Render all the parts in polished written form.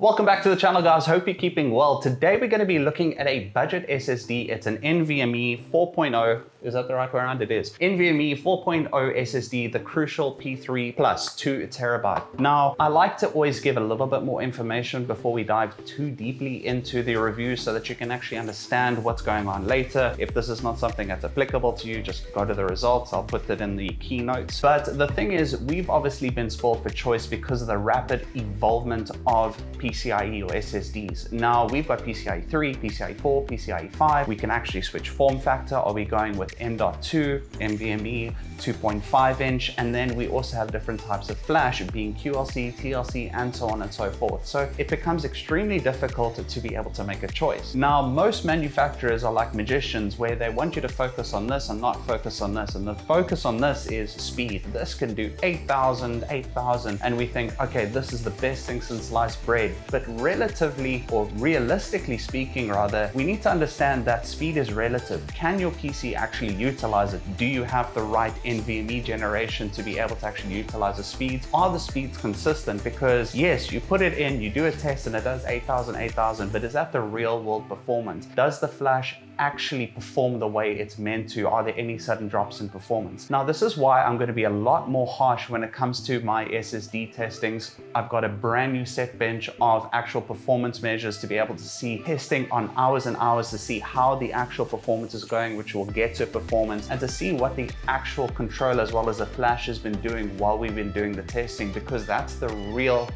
Welcome back to the channel, guys. Hope you're keeping well. Today we're going to be looking at a budget SSD. It's an NVMe 4.0. Is that the right way around? It is. NVMe 4.0 SSD, the crucial P3 plus 2 terabyte. Now, I like to always give a little bit more information before we dive too deeply into the review so that you can actually understand what's going on later. If this is not something that's applicable to you, just go to the results. I'll put that in the keynotes. But the thing is, we've obviously been spoiled for choice because of the rapid evolvement of PCIe or SSDs. Now, we've got PCIe 3, PCIe 4, PCIe 5. We can actually switch form factor. Are we going with M.2, NVMe, 2.5 inch, and then we also have different types of flash being QLC, TLC, and so on and so forth. So it becomes extremely difficult to be able to make a choice. Now, most manufacturers are like magicians where they want you to focus on this and not focus on this. And the focus on this is speed. This can do 8,000, and we think, okay, this is the best thing since sliced bread. But relatively, or realistically speaking rather, we need to understand that speed is relative. Can your PC actually utilize it? Do you have the right NVMe generation to be able to actually utilize the speeds? Are the speeds consistent? Because yes, you put it in, you do a test and it does 8,000, but is that the real world performance? Does the flash actually perform the way it's meant to? Are there any sudden drops in performance? Now, this is why I'm going to be a lot more harsh when it comes to my SSD testings. I've got a brand new set bench of actual performance measures to be able to see testing on hours and hours to see how the actual performance is going, which will get to performance, and to see what the actual controller as well as the flash has been doing while we've been doing the testing, because that's the real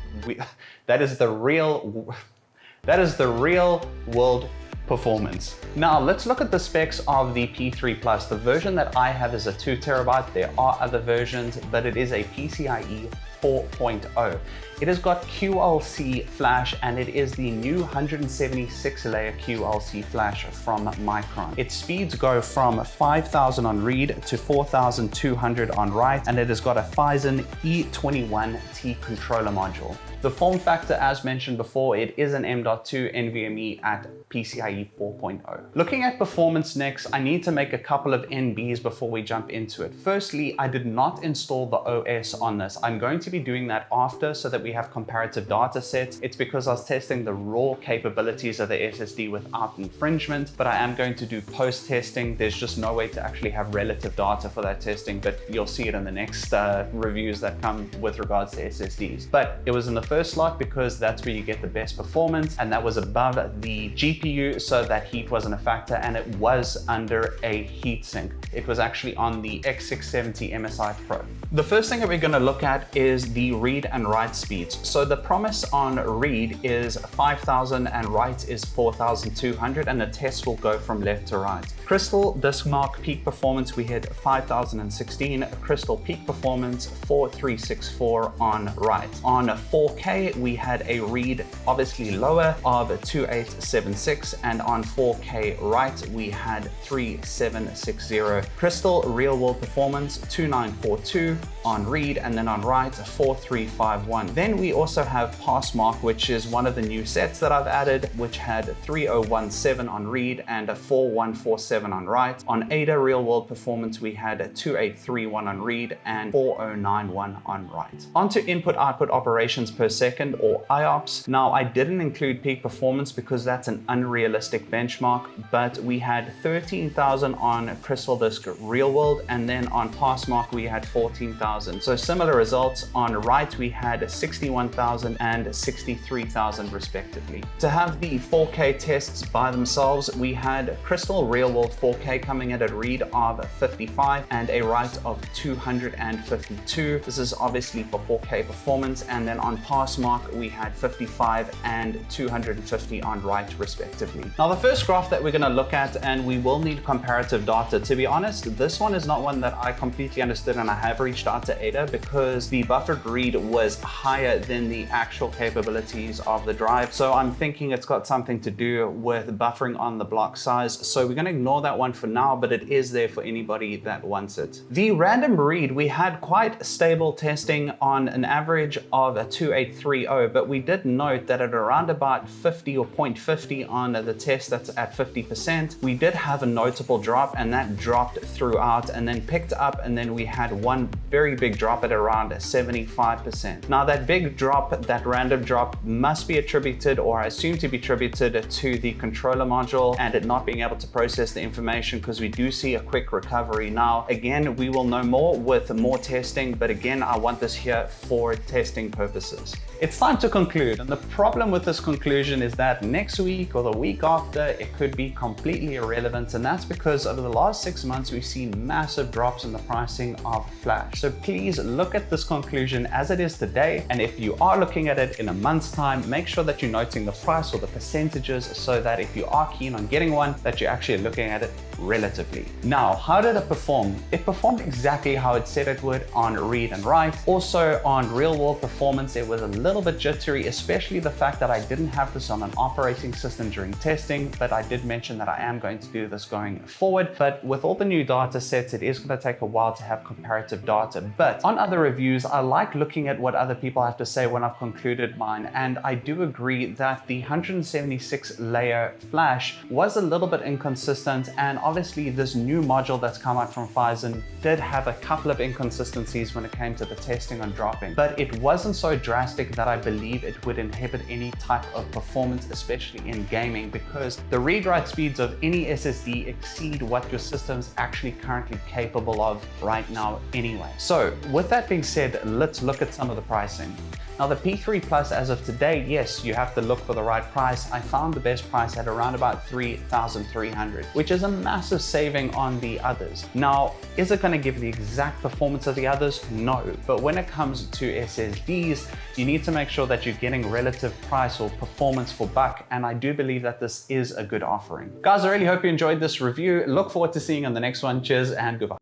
world performance. Now let's look at the specs of the P3 Plus. The version that I have is a 2 terabyte. There are other versions, but it is a PCIe 4.0. It has got QLC flash, and it is the new 176 layer QLC flash from Micron. Its speeds go from 5,000 on read to 4,200 on write, and it has got a Phison E21T controller module. The form factor, as mentioned before, it is an M.2 NVMe at PCIe 4.0. Looking at performance next, I need to make a couple of NBs before we jump into it. Firstly, I did not install the OS on this. I'm going to be doing that after so that we have comparative data sets. It's because I was testing the raw capabilities of the SSD without infringement, but I am going to do post-testing. There's just no way to actually have relative data for that testing, but you'll see it in the next reviews that come with regards to SSDs. But it was in the first slot because that's where you get the best performance, and that was above the GPU, so that heat wasn't a factor, and it was under a heatsink. It was actually on the X670 MSI Pro. The first thing that we're going to look at is the read and write speeds. So the promise on read is 5,000 and write is 4,200, and the test will go from left to right. Crystal Disk Mark peak performance, we hit 5,016. Crystal peak performance 4,364 on write. On 4K, we had a read obviously lower of 2,876, and on 4K write, we had 3,760. Crystal real world performance 2,942 on read, and then on write 4,351. Then we also have Passmark, which is one of the new sets that I've added, which had 3,017 on read and a 4,147 on write. On Ada real world performance, we had a 2,831 on read and 4,091 on write. Onto input output operations per second, or IOPS. Now, I didn't include peak performance because that's an unrealistic benchmark, but we had 13,000 on Crystal Disk real world, and then on Passmark we had 14,000. So similar results. On write, we had 61,000 and 63,000 respectively. To have the 4K tests by themselves, we had Crystal real world 4K coming at a read of 55 and a write of 252. This is obviously for 4K performance. And then on Passmark, we had 55 and 250 on write respectively. Now, the first graph that we're going to look at, and we will need comparative data. To be honest, this one is not one that I completely understood, and I have reached out to Ada because the buffered read was higher than the actual capabilities of the drive. So I'm thinking it's got something to do with buffering on the block size. So we're going to ignore that one for now, but it is there for anybody that wants it. The random read, we had quite stable testing on an average of a 2,830, but we did note that at around about 50 or 0.50 on the test that's at 50%, we did have a notable drop, and that dropped throughout and then picked up, and then we had one very big drop at around 70 75%. Now that big drop, that random drop, must be attributed, or I assume to be attributed, to the controller module and it not being able to process the information, because we do see a quick recovery. Now again, we will know more with more testing, but again, I want this here for testing purposes. It's time to conclude, and the problem with this conclusion is that next week or the week after, it could be completely irrelevant, and that's because over the last 6 months, we've seen massive drops in the pricing of flash. So please look at this conclusion as it is today, and if you are looking at it in a month's time, make sure that you're noting the price or the percentages, so that if you are keen on getting one, that you're actually looking at it relatively. Now, how did it perform? It performed exactly how it said it would on read and write. Also on real world performance, it was a little bit jittery, especially the fact that I didn't have this on an operating system during testing, but I did mention that I am going to do this going forward. But with all the new data sets, it is going to take a while to have comparative data. But on other reviews, I like looking at what other people have to say when I've concluded mine, and I do agree that the 176 layer flash was a little bit inconsistent, and obviously this new module that's come out from Phison did have a couple of inconsistencies when it came to the testing on dropping, but it wasn't so drastic that I believe it would inhibit any type of performance, especially in gaming, because the read-write speeds of any SSD exceed what your system's actually currently capable of right now anyway. So with that being said, let's look at some of the pricing. Now the P3 Plus as of today, yes, you have to look for the right price. I found the best price at around about 3,300, which is a massive saving on the others. Now, is it going to give the exact performance of the others? No, but when it comes to SSDs, you need to make sure that you're getting relative price or performance for buck, and I do believe that this is a good offering. Guys, I really hope you enjoyed this review. Look forward to seeing you on the next one. Cheers and goodbye.